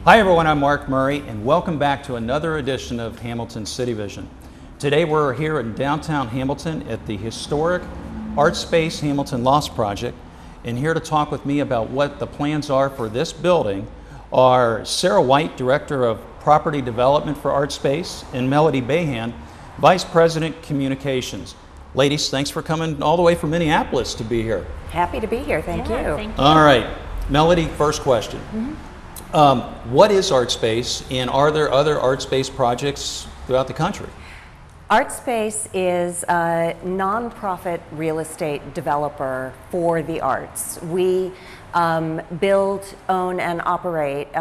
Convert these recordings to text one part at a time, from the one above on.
Hi everyone, I'm Mark Murray and welcome back to another edition of Hamilton CityVision. Today we're here in downtown Hamilton at the historic Artspace Hamilton Lost Project, and here to talk with me about what the plans are for this building are Sarah White, Director of Property Development for Artspace, and Melody Bahan, Vice President Communications. Ladies, thanks for coming all the way from Minneapolis to be here. Happy to be here, thank you. Thank you. All right, Melody, first question. What is Artspace, and are there other Artspace projects throughout the country? Artspace is a nonprofit real estate developer for the arts. We build, own, and operate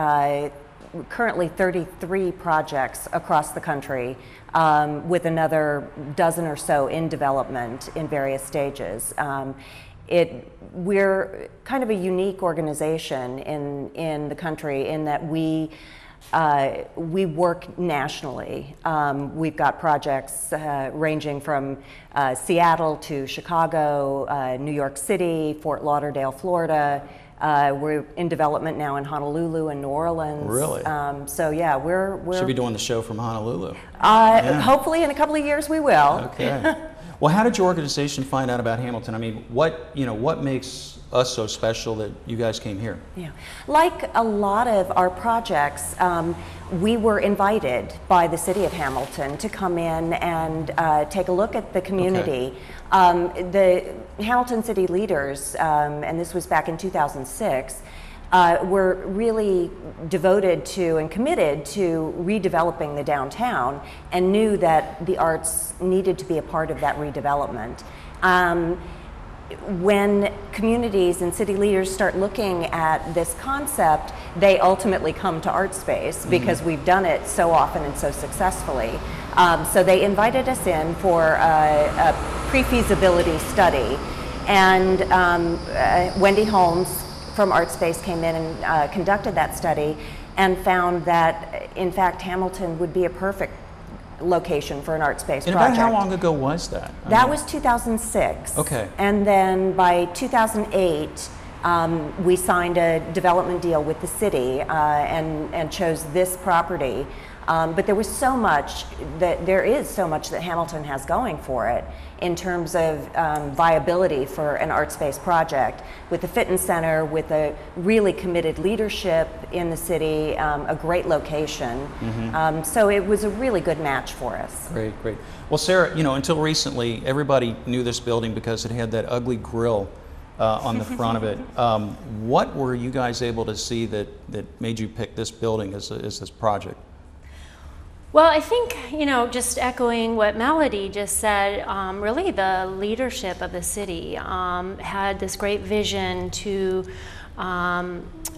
currently 33 projects across the country, with another dozen or so in development in various stages. We're kind of a unique organization in the country in that we work nationally. We've got projects ranging from Seattle to Chicago, New York City, Fort Lauderdale, Florida. We're in development now in Honolulu and New Orleans. Really? So yeah, we're Should be doing the show from Honolulu. Hopefully in a couple of years we will. Okay. Well, how did your organization find out about Hamilton? I mean, what makes us so special that you guys came here? Yeah, like a lot of our projects, we were invited by the city of Hamilton to come in and take a look at the community. Okay. The Hamilton city leaders, and this was back in 2006, were really devoted to and committed to redeveloping the downtown and knew that the arts needed to be a part of that redevelopment. When communities and city leaders start looking at this concept, they ultimately come to Artspace because we've done it so often and so successfully. So they invited us in for a pre-feasibility study, and Wendy Holmes from Artspace came in and conducted that study and found that, in fact, Hamilton would be a perfect location for an Artspace project. And about how long ago was that? That was 2006. Okay. And then by 2008, we signed a development deal with the city and chose this property. But there was so much there is so much that Hamilton has going for it in terms of viability for an Artspace project, with the Fitness Center, with a really committed leadership in the city, a great location. So it was a really good match for us. Great, great. Well, Sarah, until recently, everybody knew this building because it had that ugly grill on the front of it. What were you guys able to see that made you pick this building as this project? Well, I think, just echoing what Melody just said, really the leadership of the city had this great vision to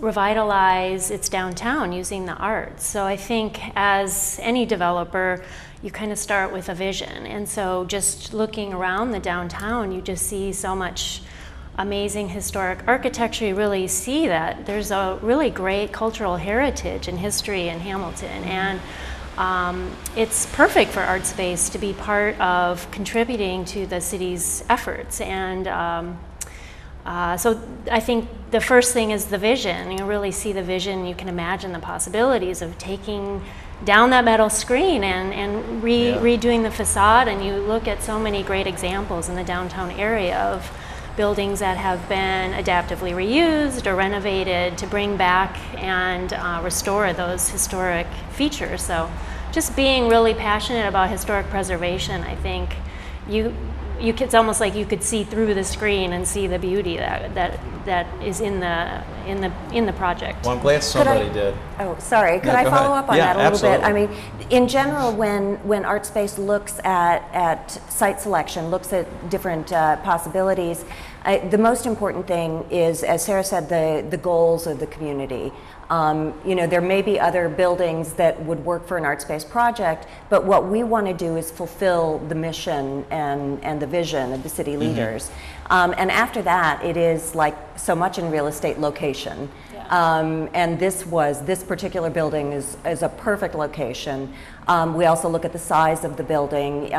revitalize its downtown using the arts. So I think as any developer, you kind of start with a vision. And so just looking around the downtown, you just see so much amazing historic architecture. You really see that there's a really great cultural heritage and history in Hamilton. And it's perfect for Artspace to be part of contributing to the city's efforts. And so I think the first thing is the vision. You really see the vision, you can imagine the possibilities of taking down that metal screen and redoing the facade, and you look at so many great examples in the downtown area of buildings that have been adaptively reused or renovated to bring back and restore those historic features. So just being really passionate about historic preservation, I think it's almost like you could see through the screen and see the beauty that is in the project. Well, I'm glad somebody did. Oh, sorry. Could I follow up on that a little bit? I mean, in general, when Artspace looks at site selection, looks at different possibilities, the most important thing is, as Sarah said, the goals of the community. There may be other buildings that would work for an Artspace project, but what we want to do is fulfill the mission and the vision of the city leaders. And after that, it is like so much in real estate, location. Yeah. And this particular building is a perfect location. We also look at the size of the building.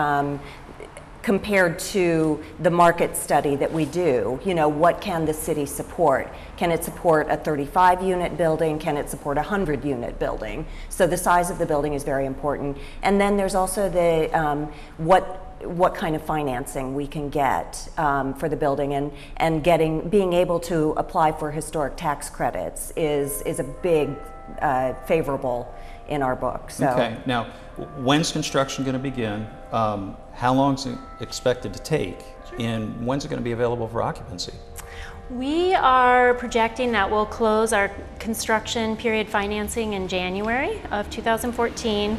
compared to the market study that we do. You know, what can the city support? Can it support a 35-unit building? Can it support a 100-unit building? So the size of the building is very important. And then there's also the what kind of financing we can get for the building, and being able to apply for historic tax credits is a big favorable in our book. So. Okay, now when's construction going to begin? How long is it expected to take? And when's it going to be available for occupancy? We are projecting that we'll close our construction period financing in January of 2014.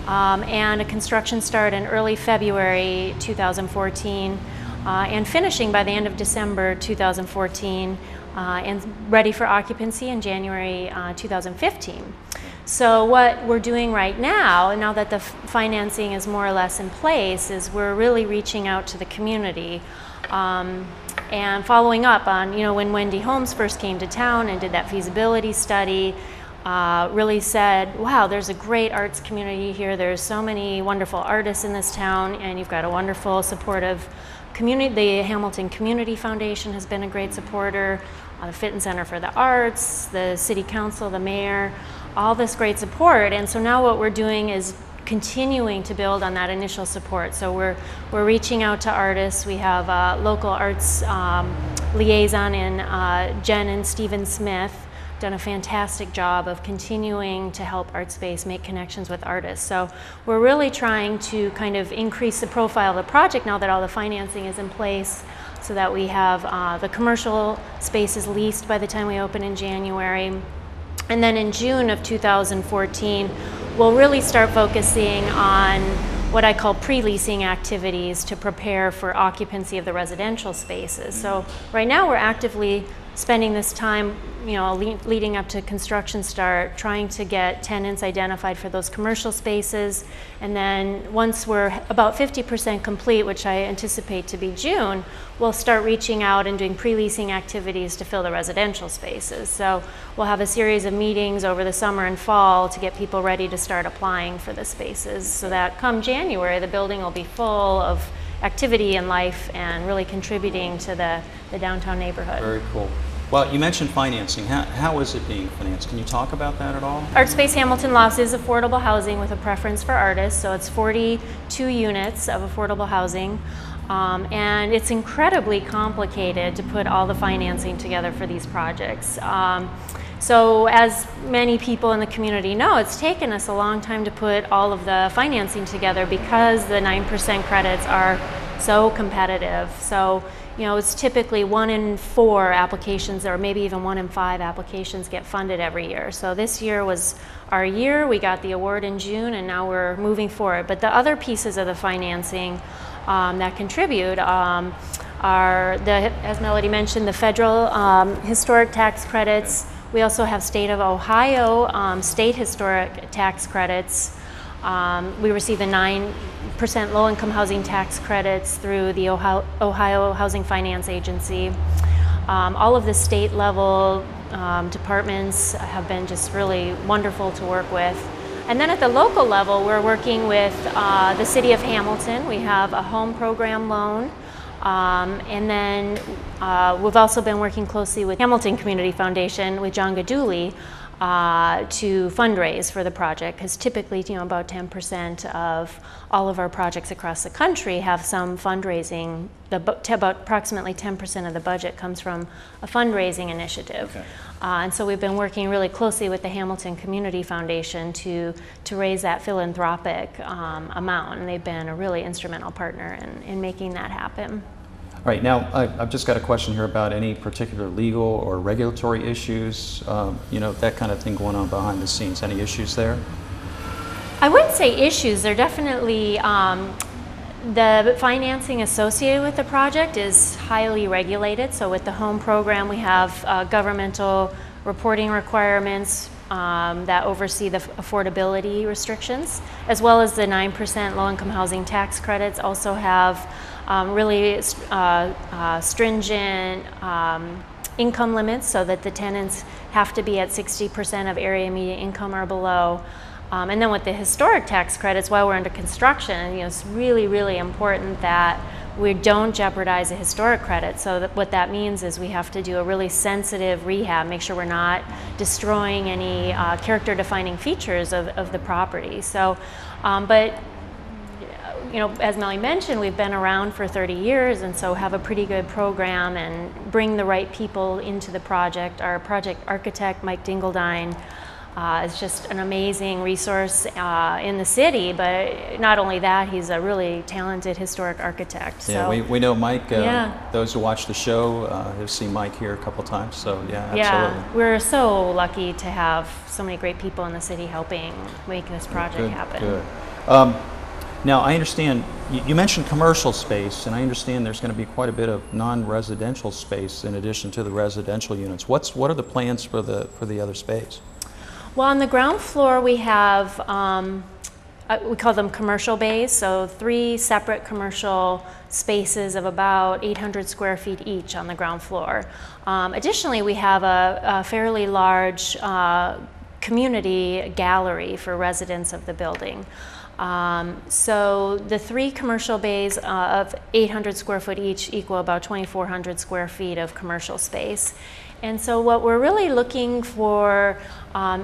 And a construction start in early February 2014, and finishing by the end of December 2014, and ready for occupancy in January 2015. So what we're doing right now that the financing is more or less in place, is we're really reaching out to the community and following up on, you know, when Wendy Holmes first came to town and did that feasibility study, really said, wow, there's a great arts community here. There's so many wonderful artists in this town, and you've got a wonderful supportive community. The Hamilton Community Foundation has been a great supporter, the Fitton Center for the Arts, the City Council, the Mayor, all this great support. And so now what we're doing is continuing to build on that initial support. So we're reaching out to artists. We have a local arts liaison in Jen and Stephen Smith, done a fantastic job of continuing to help Artspace make connections with artists. So we're really trying to kind of increase the profile of the project now that all the financing is in place, so that we have the commercial spaces leased by the time we open in January. And then in June of 2014, we'll really start focusing on what I call pre-leasing activities to prepare for occupancy of the residential spaces. So right now we're actively spending this time, you know, leading up to construction start, trying to get tenants identified for those commercial spaces. And then once we're about 50% complete, which I anticipate to be June, we'll start reaching out and doing pre-leasing activities to fill the residential spaces. So we'll have a series of meetings over the summer and fall to get people ready to start applying for the spaces, so that come January, the building will be full of activity and life and really contributing to the downtown neighborhood. Very cool. Well, you mentioned financing. How is it being financed? Can you talk about that at all? Artspace Hamilton Lofts is affordable housing with a preference for artists, so it's 42 units of affordable housing. And it's incredibly complicated to put all the financing together for these projects. So as many people in the community know, it's taken us a long time to put all of the financing together because the 9% credits are so competitive. So, you know, it's typically 1 in 4 applications, or maybe even 1 in 5 applications get funded every year. So this year was our year. We got the award in June, and now we're moving forward. But the other pieces of the financing that contribute are, as Melody mentioned, the federal historic tax credits. We also have State of Ohio state historic tax credits. We receive the 9% low-income housing tax credits through the Ohio Housing Finance Agency. All of the state-level departments have been just really wonderful to work with. And then at the local level, we're working with the City of Hamilton. We have a home program loan. And then we've also been working closely with Hamilton Community Foundation with John Gaduli to fundraise for the project, because typically, you know, about 10% of all of our projects across the country have some fundraising. About approximately 10% of the budget comes from a fundraising initiative. Okay. And so we've been working really closely with the Hamilton Community Foundation to raise that philanthropic amount, and they've been a really instrumental partner in making that happen. All right, now I've just got a question here about any particular legal or regulatory issues, you know, that kind of thing going on behind the scenes. Any issues there? I wouldn't say issues. They're definitely, the financing associated with the project is highly regulated. So with the home program, we have governmental reporting requirements that oversee the affordability restrictions, as well as the 9% low-income housing tax credits also have really stringent income limits, so that the tenants have to be at 60% of area median income or below. And then with the historic tax credits, while we're under construction, you know, it's really, really important that we don't jeopardize a historic credit. So what that means is we have to do a really sensitive rehab, make sure we're not destroying any character defining features of the property. So, but you know, as Melly mentioned, we've been around for 30 years and so have a pretty good program and bring the right people into the project. Our project architect, Mike Dingledine, is just an amazing resource in the city, but not only that, he's a really talented historic architect. Yeah, so, we know Mike. Yeah. Those who watch the show have seen Mike here a couple times, so yeah, absolutely. Yeah, we're so lucky to have so many great people in the city helping make this project happen. Good. Now, I understand, you mentioned commercial space, and I understand there's going to be quite a bit of non-residential space in addition to the residential units. What are the plans for the other space? Well, on the ground floor we have, we call them commercial bays, so 3 separate commercial spaces of about 800 square feet each on the ground floor. Additionally, we have a fairly large community gallery for residents of the building. So the 3 commercial bays of 800 square foot each equal about 2,400 square feet of commercial space. And so what we're really looking for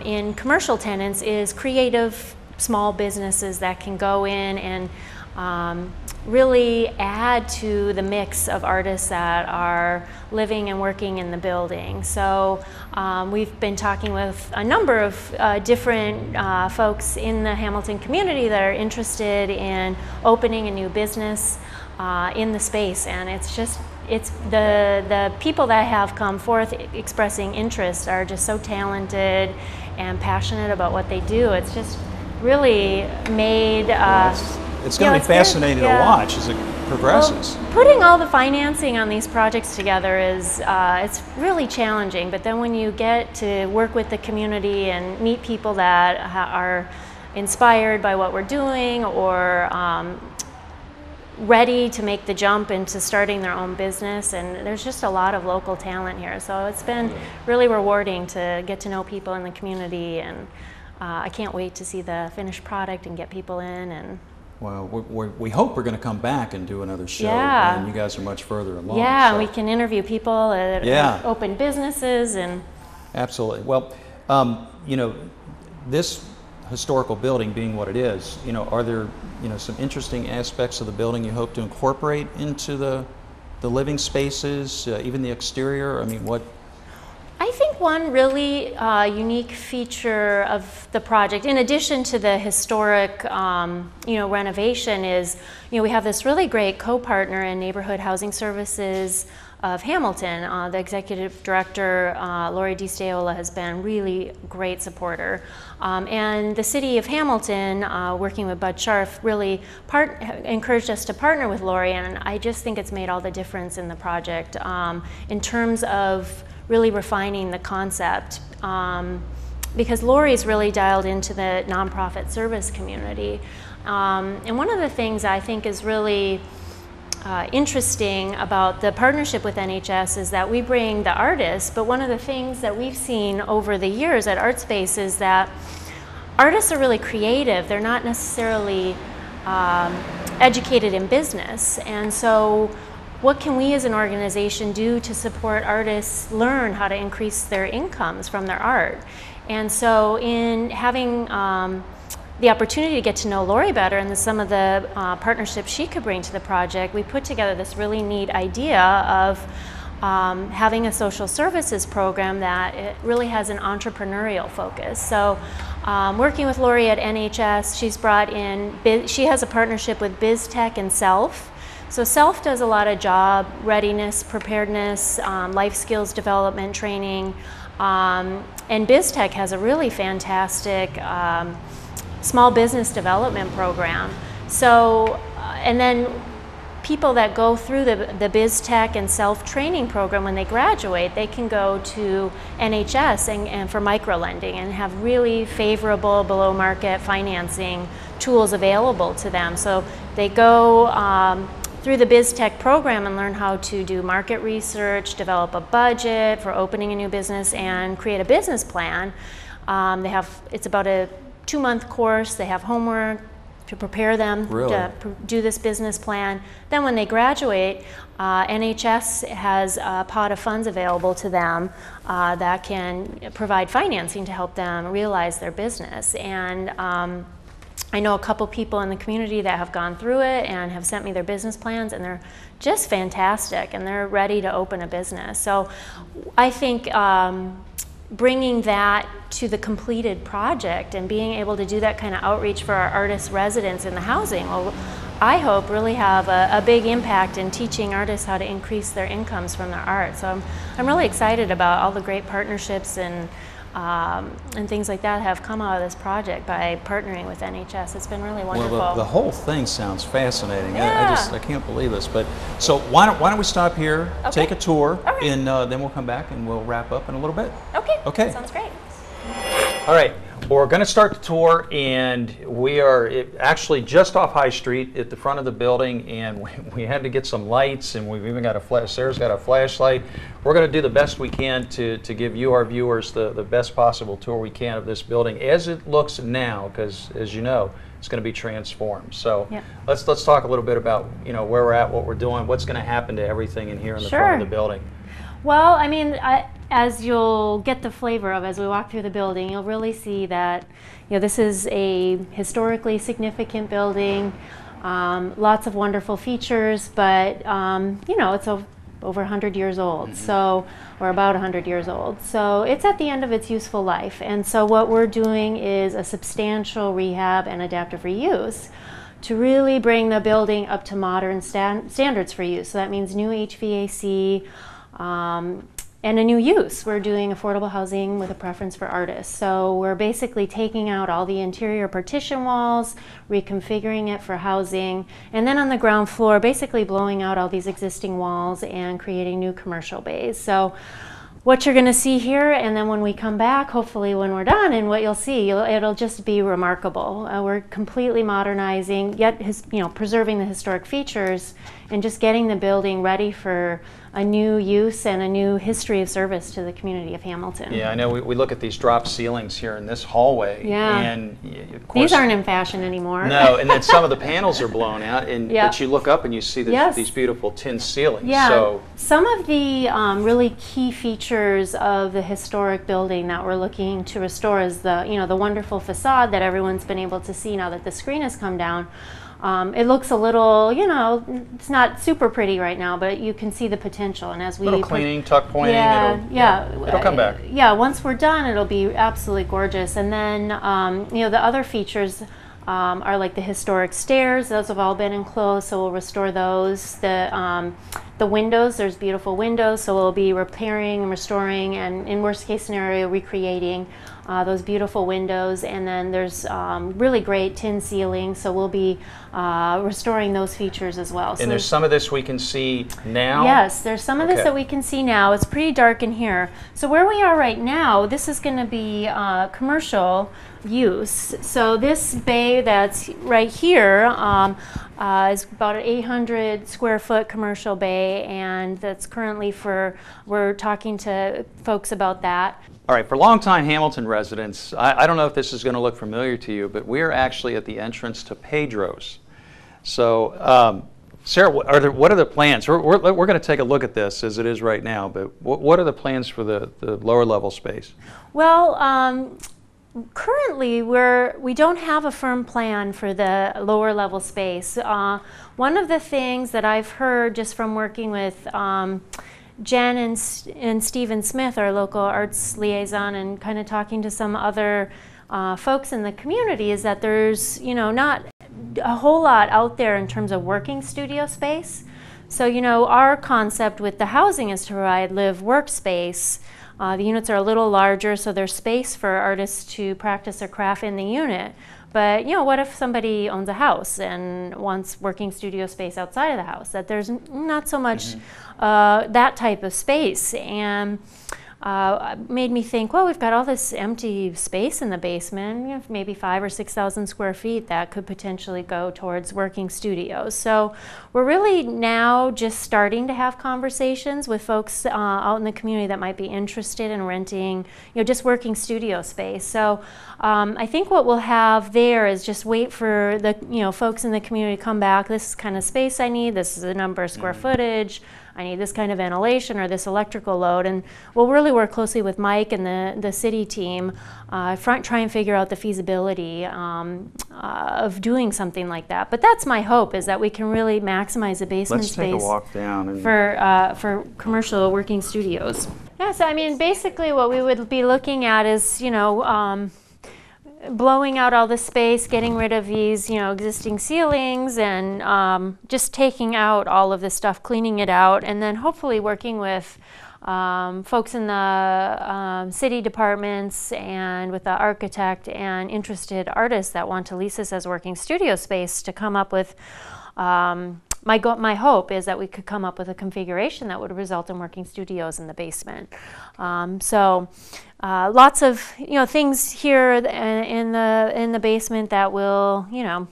in commercial tenants is creative small businesses that can go in and really add to the mix of artists that are living and working in the building. So we've been talking with a number of different folks in the Hamilton community that are interested in opening a new business in the space, and it's the people that have come forth expressing interest are just so talented and passionate about what they do. It's just really made it's going to be fascinating to watch as it progresses. Well, putting all the financing on these projects together is it's really challenging, but then when you get to work with the community and meet people that are inspired by what we're doing or ready to make the jump into starting their own business, and there's just a lot of local talent here, so it's been really rewarding to get to know people in the community, and I can't wait to see the finished product and get people in. And well, we hope we're going to come back and do another show, yeah. And you guys are much further along. Yeah, so. We can interview people that open businesses and. Absolutely. Well, you know, this historical building being what it is, you know, are there, you know, some interesting aspects of the building you hope to incorporate into the living spaces, even the exterior? I mean, what? I think one really unique feature of the project, in addition to the historic, you know, renovation, is, you know, we have this really great co-partner in Neighborhood Housing Services of Hamilton. The executive director, Lori DiSteola, has been really great supporter. And the city of Hamilton, working with Bud Scharf, really encouraged us to partner with Lori, and I just think it's made all the difference in the project in terms of really refining the concept, because Lori's really dialed into the nonprofit service community. And one of the things I think is really interesting about the partnership with NHS is that we bring the artists, but one of the things that we've seen over the years at Artspace is that artists are really creative. They're not necessarily educated in business, and so what can we as an organization do to support artists learn how to increase their incomes from their art? And so in having the opportunity to get to know Lori better and some of the partnerships she could bring to the project, we put together this really neat idea of having a social services program that it really has an entrepreneurial focus. So working with Lori at NHS, she's brought in, she has a partnership with BizTech and Self. So Self does a lot of job readiness, preparedness, life skills development training, and BizTech has a really fantastic small business development program. So, and then people that go through the BizTech and Self training program, when they graduate, they can go to NHS and for microlending and have really favorable below market financing tools available to them. So they go through the BizTech program and learn how to do market research, develop a budget for opening a new business, and create a business plan. It's about a 2-month course. They have homework to prepare them to do this business plan. Then when they graduate, NHS has a pot of funds available to them that can provide financing to help them realize their business. And I know a couple people in the community that have gone through it and have sent me their business plans, and they're just fantastic, and they're ready to open a business. So I think bringing that to the completed project and being able to do that kind of outreach for our artist residents in the housing will, I hope, really have a big impact in teaching artists how to increase their incomes from their art. So I'm really excited about all the great partnerships and things like that have come out of this project by partnering with NHS. It's been really wonderful. Well, the whole thing sounds fascinating. Yeah. I can't believe this. But so why don't we stop here, take a tour, right. and then we'll come back and we'll wrap up in a little bit. Okay. Sounds great. All right. We're going to start the tour, and we are actually just off High Street at the front of the building, and we had to get some lights, and we've even got Sarah's got a flashlight. We're going to do the best we can to give you, our viewers, the best possible tour we can of this building as it looks now, because as you know, it's going to be transformed. So let's talk a little bit about where we're at, what we're doing, what's going to happen to everything in here in the front of the building. Well, I mean, as you'll get the flavor of as we walk through the building, you'll really see that this is a historically significant building, lots of wonderful features, but it's over 100 years old, so, or about 100 years old. So it's at the end of its useful life, and so what we're doing is a substantial rehab and adaptive reuse to really bring the building up to modern standards for use. So that means new HVAC, and a new use. We're doing affordable housing with a preference for artists. So we're basically taking out all the interior partition walls, reconfiguring it for housing, and then on the ground floor, basically blowing out all these existing walls and creating new commercial bays. So what you're going to see here, and then when we come back, hopefully when we're done, and what you'll see, it'll just be remarkable. We're completely modernizing, yet preserving the historic features, and just getting the building ready for a new use and a new history of service to the community of Hamilton. Yeah, I know we look at these drop ceilings here in this hallway, and of course, these aren't in fashion anymore. No, and then some of the panels are blown out, and but you look up and you see these beautiful tin ceilings. Yeah, so some of the really key features of the historic building that we're looking to restore is the wonderful facade that everyone's been able to see now that the screen has come down. It looks a little, it's not super pretty right now, but you can see the potential. And as we little cleaning, tuck pointing, it'll come back. Yeah, once we're done, it'll be absolutely gorgeous. And then, the other features are like the historic stairs. Those have all been enclosed, so we'll restore those. The windows, there's beautiful windows, so we'll be repairing and restoring, and in worst case scenario, recreating those beautiful windows. And then there's really great tin ceilings, so we'll be restoring those features as well. And so there's some of this we can see now? Yes, there's some of this that we can see now. It's pretty dark in here. So where we are right now, this is going to be commercial use. So this bay that's right here is about an 800 square foot commercial bay, and that's currently we're talking to folks about that. All right, for longtime Hamilton residents, I don't know if this is going to look familiar to you, but we're actually at the entrance to Pedro's. So, Sarah, what are the plans? We're going to take a look at this as it is right now, but what are the plans for the lower level space? Well, currently we don't have a firm plan for the lower level space. One of the things that I've heard just from working with Jen and Stephen Smith, our local arts liaison, and kind of talking to some other folks in the community, is that there's not a whole lot out there in terms of working studio space. So our concept with the housing is to provide live workspace. The units are a little larger, so there's space for artists to practice their craft in the unit. But what if somebody owns a house and wants working studio space outside of the house? That there's not so much that type of space. And made me think, well, we've got all this empty space in the basement, you know, maybe 5,000 or 6,000 square feet that could potentially go towards working studios. So we're really now just starting to have conversations with folks out in the community that might be interested in renting, you know, just working studio space. So I think what we'll have there is just wait for the, you know, folks in the community to come back. This is kind of space I need. This is the number of square footage. I need this kind of ventilation or this electrical load, and we'll really work closely with Mike and the city team, try and figure out the feasibility of doing something like that. But that's my hope, is that we can really maximize the basement space. Let's take a walk down and for commercial working studios. Yeah, so I mean, basically what we would be looking at is, you know, blowing out all the space, getting rid of these, you know, existing ceilings, and just taking out all of this stuff, cleaning it out, and then hopefully working with folks in the city departments and with the architect and interested artists that want to lease this as working studio space to come up with my hope is that we could come up with a configuration that would result in working studios in the basement. Lots of, you know, things here in the basement that will, you know,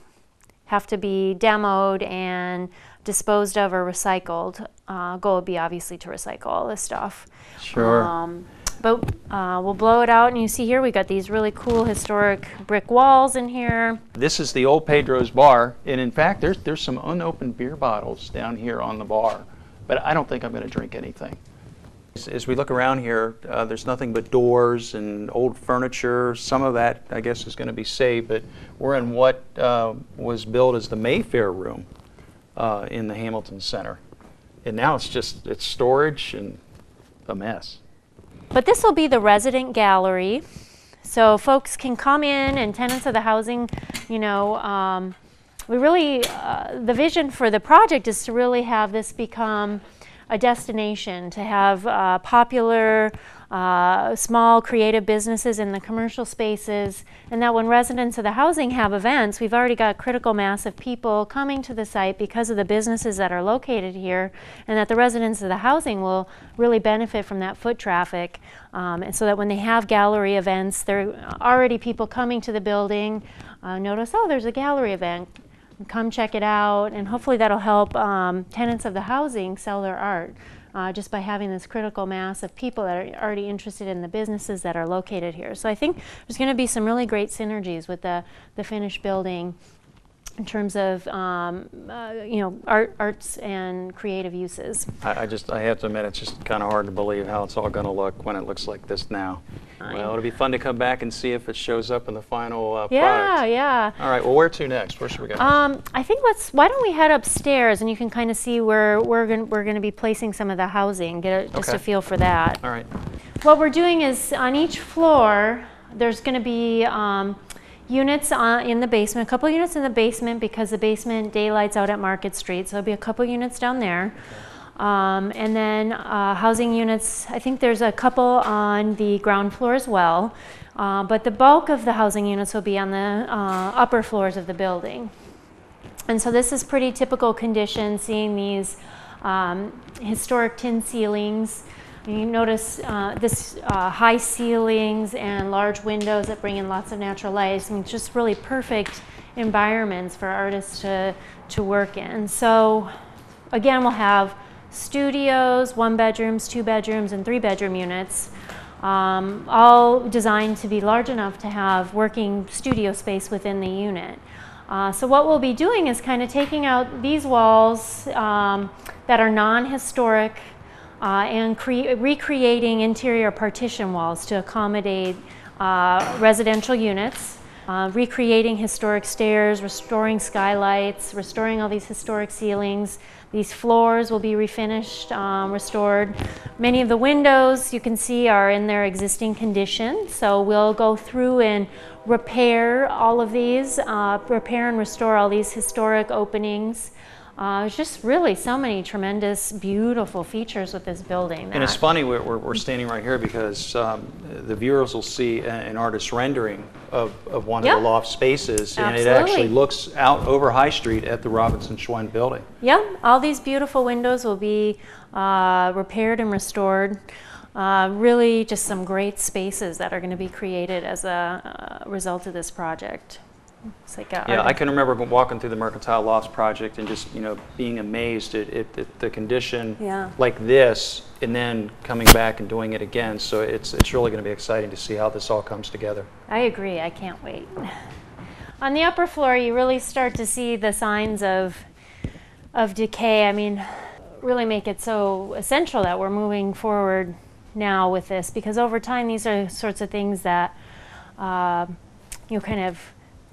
have to be demoed and disposed of or recycled. Goal would be obviously to recycle all this stuff. Sure. But we'll blow it out, and you see here we got these really cool historic brick walls in here. This is the old Pedro's bar, and in fact there's some unopened beer bottles down here on the bar, but I don't think I'm going to drink anything. As we look around here, there's nothing but doors and old furniture. Some of that, I guess, is going to be saved, but we're in what was billed as the Mayfair room in the Hamilton Center, and now it's storage and a mess. But this will be the resident gallery, so folks can come in, and tenants of the housing, you know, we really, the vision for the project is to really have this become a destination, to have popular, small creative businesses in the commercial spaces, and that when residents of the housing have events, we've already got a critical mass of people coming to the site because of the businesses that are located here, and that the residents of the housing will really benefit from that foot traffic, and so that when they have gallery events, there are already people coming to the building, notice, oh, there's a gallery event. Come check it out, and hopefully that'll help tenants of the housing sell their art just by having this critical mass of people that are already interested in the businesses that are located here. So I think there's going to be some really great synergies with the finished building in terms of you know, arts and creative uses. I have to admit, it's just kind of hard to believe how it's all going to look when it looks like this now. Well, it'll be fun to come back and see if it shows up in the final product. Yeah. All right, well, where to next? Where should we go? I think why don't we head upstairs, and you can kind of see where we're going to be placing some of the housing, just a feel for that. All right. What we're doing is on each floor, there's going to be units in the basement, a couple units in the basement because the basement daylights out at Market Street, so there'll be a couple units down there. And then housing units, I think there's a couple on the ground floor as well, but the bulk of the housing units will be on the upper floors of the building. And so this is pretty typical condition, seeing these historic tin ceilings. You notice this high ceilings and large windows that bring in lots of natural light. I mean, just really perfect environments for artists to work in. So again, we'll have studios, 1 bedrooms, 2 bedrooms, and 3 bedroom units, all designed to be large enough to have working studio space within the unit. So what we'll be doing is kind of taking out these walls that are non-historic and recreating interior partition walls to accommodate residential units, recreating historic stairs, restoring skylights, restoring all these historic ceilings. These floors will be refinished, restored. Many of the windows you can see are in their existing condition, so we'll go through and repair all of these, repair and restore all these historic openings. There's just really so many tremendous, beautiful features with this building. And it's funny, we're standing right here because the viewers will see an artist's rendering of one of the loft spaces, and it actually looks out over High Street at the Robinson Schwein building. Yeah, all these beautiful windows will be repaired and restored. really just some great spaces that are going to be created as a result of this project. It's like I can remember walking through the Mercantile Lofts project and just being amazed at the condition like this, and then coming back and doing it again. So it's really going to be exciting to see how this all comes together. I agree. I can't wait. On the upper floor, you really start to see the signs of decay. I mean, really make it so essential that we're moving forward now with this, because over time these are sorts of things that kind of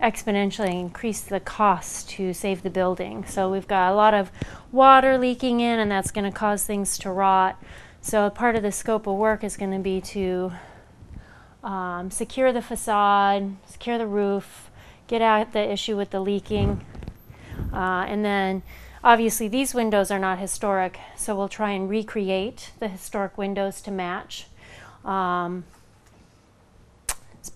exponentially increase the cost to save the building. So we've got a lot of water leaking in, and that's going to cause things to rot. So part of the scope of work is going to be to secure the facade, secure the roof, get at the issue with the leaking, and then obviously these windows are not historic, so we'll try and recreate the historic windows to match.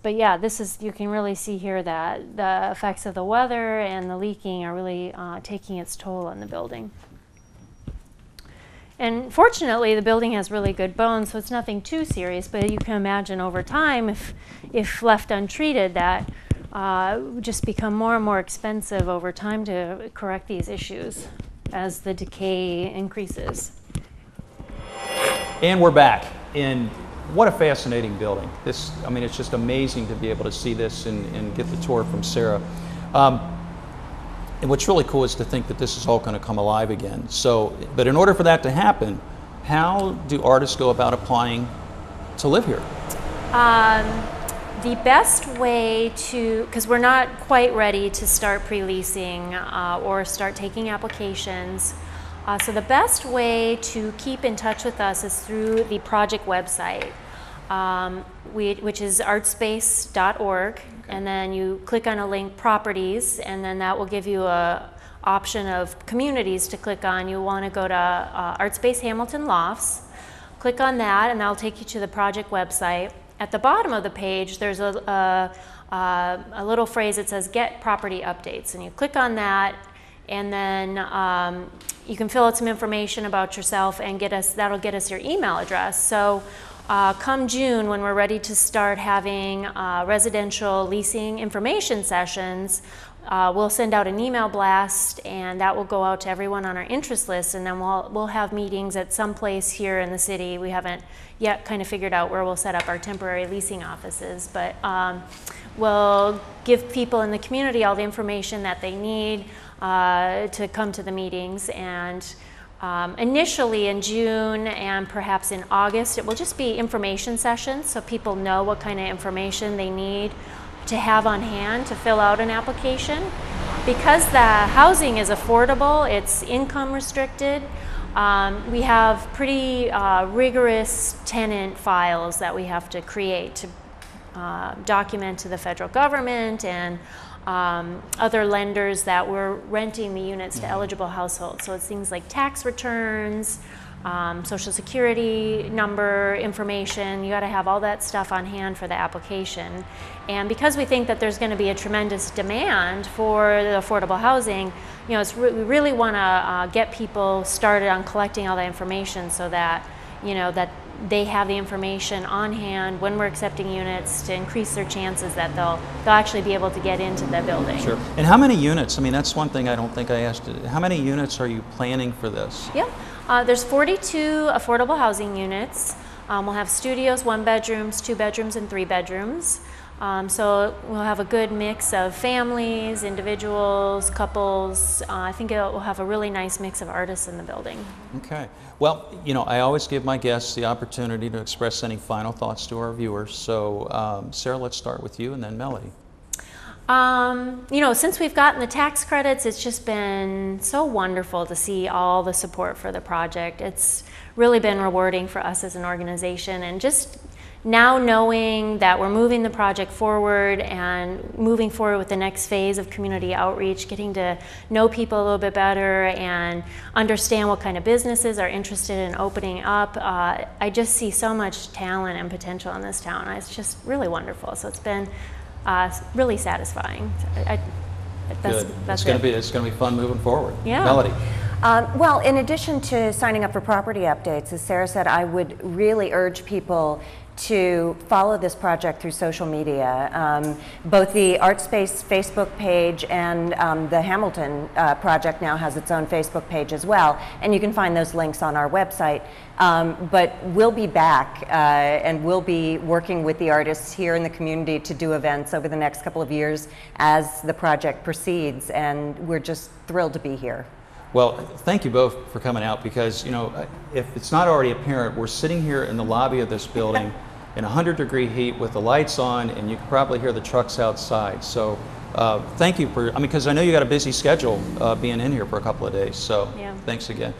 But yeah, this is, you can really see here that the effects of the weather and the leaking are really taking its toll on the building. And fortunately, the building has really good bones, so it's nothing too serious, but you can imagine over time, if left untreated, that would just become more and more expensive over time to correct these issues as the decay increases. And we're back. And what a fascinating building. This, I mean, it's just amazing to be able to see this and get the tour from Sarah. And what's really cool is to think that this is all going to come alive again. So, but in order for that to happen, how do artists go about applying to live here? The best way to, because we're not quite ready to start pre-leasing or start taking applications, so the best way to keep in touch with us is through the project website, which is artspace.org, and then you click on a link, properties, and then that will give you a option of communities to click on. You want to go to Artspace Hamilton Lofts, click on that, and that'll take you to the project website. At the bottom of the page, there's a little phrase that says get property updates, and you click on that, and then you can fill out some information about yourself and that'll get us your email address. So come June, when we're ready to start having residential leasing information sessions, we'll send out an email blast, and that will go out to everyone on our interest list, and then we'll have meetings at some place here in the city. We haven't yet kind of figured out where we'll set up our temporary leasing offices, but we'll give people in the community all the information that they need to come to the meetings. And initially in June and perhaps in August, it will just be information sessions, so people know what kind of information they need to have on hand to fill out an application. Because the housing is affordable, it's income restricted, we have pretty rigorous tenant files that we have to create to document to the federal government and other lenders that we're renting the units to eligible households. So it's things like tax returns, social security number information. You got to have all that stuff on hand for the application. And because we think that there's going to be a tremendous demand for the affordable housing, we really want to get people started on collecting all that information so that that they have the information on hand when we're accepting units to increase their chances that they'll actually be able to get into the building. Sure. And how many units? I mean, that's one thing I don't think I asked. How many units are you planning for this? Yeah, there's 42 affordable housing units. We'll have studios, 1 bedrooms, 2 bedrooms, and 3 bedrooms. So we'll have a good mix of families, individuals, couples. I think we'll have a really nice mix of artists in the building. Okay. Well, I always give my guests the opportunity to express any final thoughts to our viewers. So, Sarah, let's start with you, and then Melody. Since we've gotten the tax credits, it's just been so wonderful to see all the support for the project. It's really been rewarding for us as an organization, and just now knowing that we're moving the project forward and moving forward with the next phase of community outreach, getting to know people a little bit better and understand what kind of businesses are interested in opening up. I just see so much talent and potential in this town. It's just really wonderful. So it's been really satisfying. Good. It's going to be fun moving forward. Yeah. Melody. Well, in addition to signing up for property updates, as Sarah said, I would really urge people to follow this project through social media. Both the Artspace Facebook page and the Hamilton project now has its own Facebook page as well, and you can find those links on our website. But we'll be back and we'll be working with the artists here in the community to do events over the next couple of years as the project proceeds, and we're just thrilled to be here. Well, thank you both for coming out, because, you know, if it's not already apparent, we're sitting here in the lobby of this building in 100-degree heat with the lights on, and you can probably hear the trucks outside. So thank you for, because I know you got a busy schedule being in here for a couple of days, so yeah. Thanks again.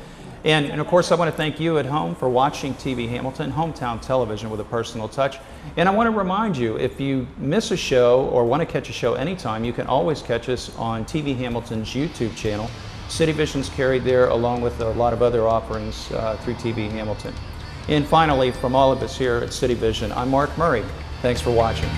And of course, I want to thank you at home for watching TV Hamilton, hometown television with a personal touch. And I want to remind you, if you miss a show or want to catch a show anytime, you can always catch us on TV Hamilton's YouTube channel. CityVision's carried there along with a lot of other offerings through TV Hamilton. And finally, from all of us here at CityVision, I'm Mark Murray. Thanks for watching.